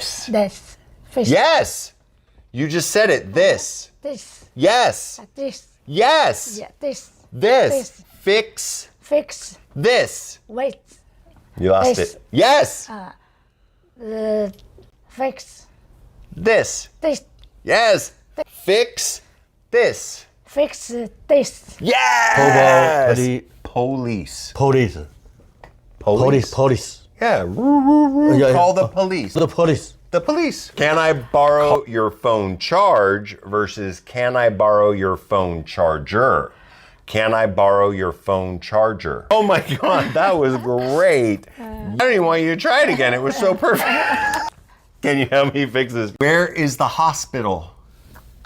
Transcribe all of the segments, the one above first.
This. This. Fix. Yes. You just said it. This. This. Yes. This. Yes. Yeah, this. This. Fix. Fix. This. Wait. You lost This. it. Yes. Fix. This. This. Yes. Fix this. Fix this. Yes. Police. Police. Police. Yeah. Yeah. Call the police. The police. The police. Can I borrow your phone charge versus can I borrow your phone charger? Can I borrow your phone charger? Oh my God, that was great. I don't even want you to try it again. It was so perfect. Can you help me fix this? Where is the hospital?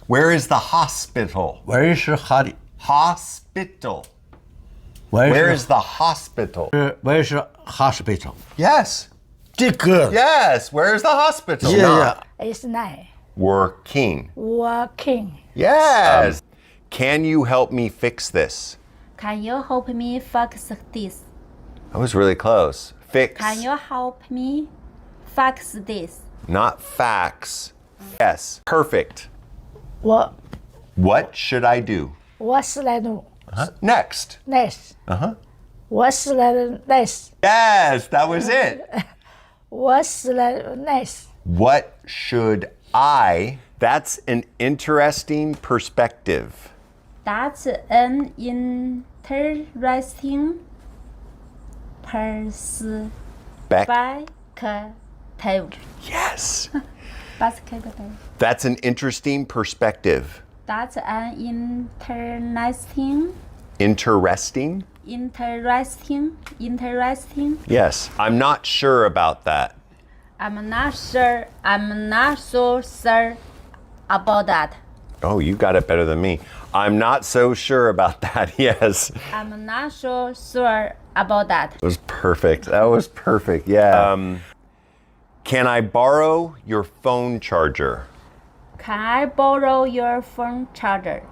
Where is the hospital? Where is Harry? Hospital. Where Where is the hospital? Where is hospital? Yes. 这个 Yes. Where is the hospital? Yeah, Not It's nice. working. Working. Yes. Can you help me fix this? Can you help me fix this? That was really close. Fix. Can you help me fix this? Not fax. Yes. Perfect. What? What should I do? What's that? Next. Next. What's that? Next. Yes, that was it. What's that? Next. What should I? That's an interesting perspective. That's an interesting perspective. Yes. Perspective. That's an interesting perspective. That's an interesting. Interesting. Yes. I'm not sure about that. I'm not sure. I'm not so sure about that. Oh, you got it better than me. I'm not so sure about that. Yes. I'm not so sure about that. It was perfect. That was perfect. Yeah. Can I borrow your phone charger? Can I borrow your phone charger?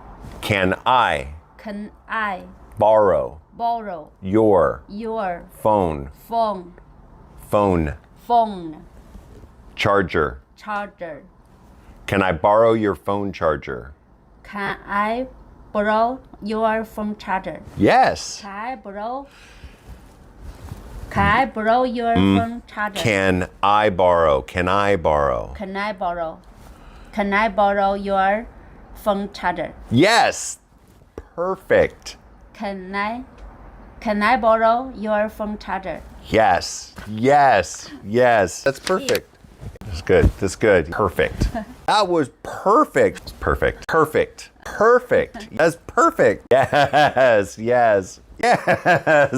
Can I Can I borrow borrow your your phone phone charger? charger? Can I borrow your phone charger? Can I borrow your phone charger? Yes. Can I borrow your phone charger? Can I borrow? Can I borrow? Can I borrow your phone charger? Yes. Perfect. Can I borrow your phone charger? Yes. Yes. Yes. That's perfect. That's good. That's good. Perfect. That was perfect. Perfect. Perfect. Perfect. That's perfect. Yes. Yes. Yes.